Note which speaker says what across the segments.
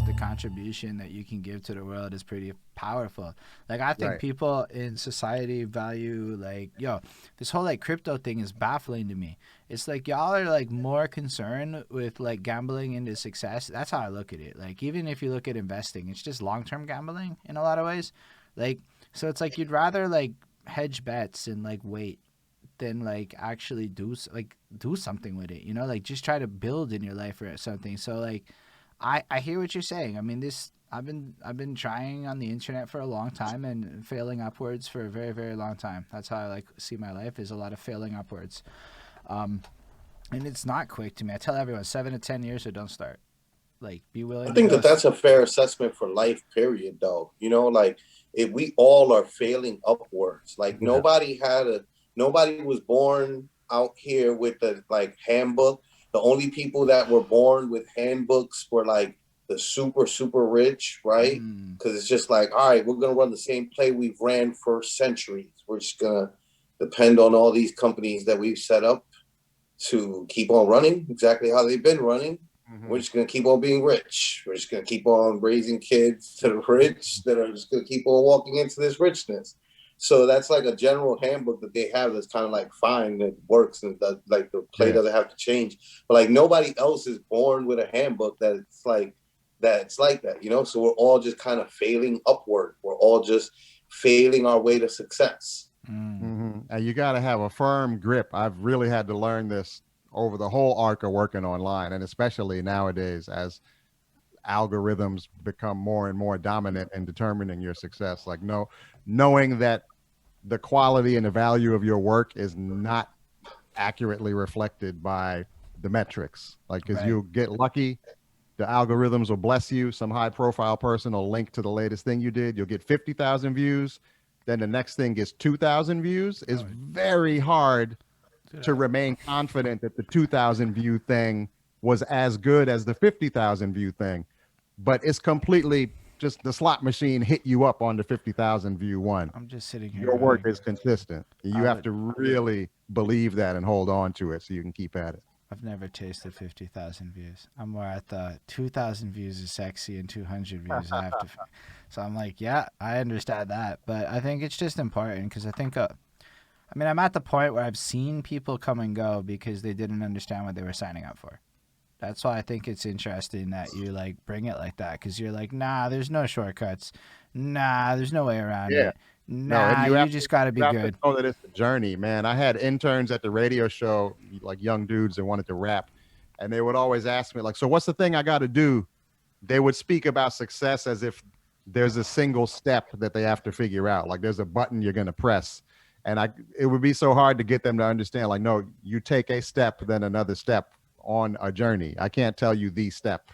Speaker 1: The contribution that you can give to the world is pretty powerful. Like I think
Speaker 2: Right.
Speaker 1: people in society value like yo, this whole like crypto thing is baffling to me. It's like y'all are like more concerned with like gambling into success. That's how I look at it. Like even if you look at investing, it's just long-term gambling in a lot of ways. Like so it's like you'd rather like hedge bets and like wait than like actually like do something with it, you know, like just try to build in your life or something. So like I hear what you're saying. I mean, this I've been trying on the internet for a long time and failing upwards for a very very long time. That's how I like see my life is a lot of failing upwards. Um, and it's not quick to me. I tell everyone 7 to 10 years or don't start. Like be
Speaker 3: I
Speaker 1: willing to
Speaker 3: think
Speaker 1: go.
Speaker 3: that that's a fair assessment for life, period, though. You know, like if we all are failing upwards, like
Speaker 2: Yeah.
Speaker 3: nobody was born out here with the like handbook. The only people that were born with handbooks were like the super, super rich, right?
Speaker 1: Mm,
Speaker 3: Because it's just like, all right, we're going to run the same play we've ran for centuries. We're just going to depend on all these companies that we've set up to keep on running exactly how they've been running. We're
Speaker 2: Hmm.
Speaker 3: just going to keep on being rich. We're just going to keep on raising kids to the rich that are just going to keep on walking into this richness. So that's like a general handbook that they have that's kind of like fine, that works, and that, like the play
Speaker 2: Yeah.
Speaker 3: doesn't have to change. But like nobody else is born with a handbook that's like that, you know? So we're all just kind of failing upward. We're all just failing our way to success.
Speaker 1: mm.
Speaker 2: Hmm. And you got to have a firm grip. I've really had to learn this over the whole arc of working online, and especially nowadays as algorithms become more and more dominant in determining your success. Like, no, knowing that the quality and the value of your work is not accurately reflected by the metrics. Like, because
Speaker 1: Right.
Speaker 2: you'll get lucky, the algorithms will bless you. Some high profile person will link to the latest thing you did. You'll get 50,000 views. Then the next thing gets 2,000 views. It's
Speaker 1: Oh,
Speaker 2: very hard
Speaker 1: dude,
Speaker 2: to remain confident that the 2,000 view thing was as good as the 50,000 view thing. But it's completely just the slot machine hit you up on the 50,000 view one.
Speaker 1: I'm just sitting here
Speaker 2: Your work
Speaker 1: going,
Speaker 2: is consistent. You
Speaker 1: I
Speaker 2: have
Speaker 1: would
Speaker 2: to really believe that and hold on to it so you can keep at it.
Speaker 1: I've never tasted 50,000 views. I'm more at the 2,000 views is sexy and 200 views I have to. So I'm like, yeah, I understand that. But I think it's just important because I think, I mean, I'm at the point where I've seen people come and go because they didn't understand what they were signing up for. That's why I think it's interesting that you like bring it like that because you're like, nah, there's no shortcuts. Nah, there's no way around
Speaker 2: Yeah.
Speaker 1: it.
Speaker 2: No, and
Speaker 1: Nah, you just got to
Speaker 2: you
Speaker 1: be
Speaker 2: have to
Speaker 1: good.
Speaker 2: know that it's a journey, man. I had interns at the radio show, like young dudes that wanted to rap, and they would always ask me, like, "So what's the thing I got to do?" They would speak about success as if there's a single step that they have to figure out. Like there's a button you're going to press, and it would be so hard to get them to understand. Like, no, you take a step, then another step on a journey. I can't tell you the step.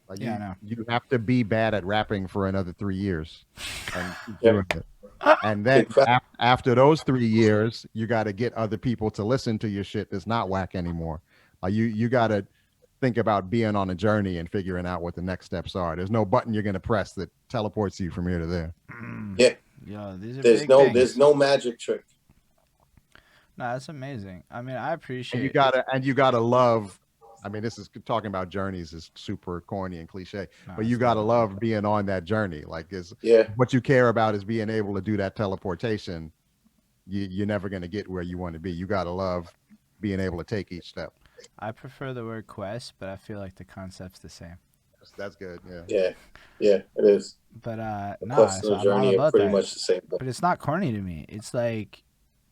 Speaker 2: Like
Speaker 1: Yeah, no.
Speaker 2: you have to be bad at rapping for another 3 years and keep
Speaker 3: Yeah,
Speaker 2: doing it. And then
Speaker 3: big fact.
Speaker 2: after those 3 years, you got to get other people to listen to your shit that's not whack anymore. You got to think about being on a journey and figuring out what the next steps are. There's no button you're going to press that teleports you from here to there.
Speaker 1: Mm.
Speaker 3: Yeah,
Speaker 1: Yo, these are
Speaker 3: there's
Speaker 1: big
Speaker 3: no there's
Speaker 1: things.
Speaker 3: no magic trick.
Speaker 1: No, that's amazing. I mean, I
Speaker 2: And
Speaker 1: appreciate.
Speaker 2: you gotta love. I mean, this is talking about journeys is super corny and cliche,
Speaker 1: No,
Speaker 2: but you
Speaker 1: it's
Speaker 2: gotta
Speaker 1: not.
Speaker 2: love being on that journey. Like, is
Speaker 3: Yeah,
Speaker 2: what you care about is being able to do that teleportation. You're never gonna get where you want to be. You gotta love being able to take each step.
Speaker 1: I prefer the word quest, but I feel like the concept's the same.
Speaker 2: That's good. Yeah.
Speaker 3: yeah, yeah. It is.
Speaker 1: But
Speaker 3: The
Speaker 1: nah,
Speaker 3: quest
Speaker 1: so
Speaker 3: and the
Speaker 1: I'm all
Speaker 3: journey are
Speaker 1: about
Speaker 3: pretty
Speaker 1: that.
Speaker 3: much the same thing.
Speaker 1: But it's not corny to me. It's like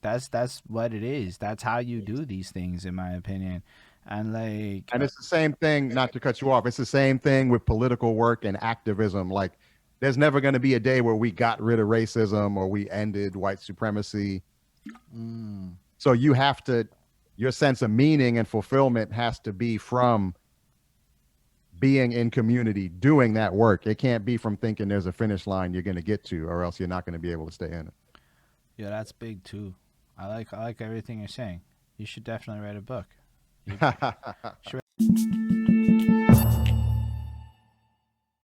Speaker 1: that's what it is. That's how you do these things, in my opinion. And like,
Speaker 2: And it's the same thing. Not to cut you off. It's the same thing with political work and activism. Like, there's never going to be a day where we got rid of racism or we ended white supremacy.
Speaker 1: mm,
Speaker 2: So you have to, your sense of meaning and fulfillment has to be from being in community, doing that work. It can't be from thinking there's a finish line you're going to get to, or else you're not going to be able to stay in
Speaker 1: yeah, that's big too. I like everything you're saying. You should definitely write a book. You
Speaker 2: it.
Speaker 1: should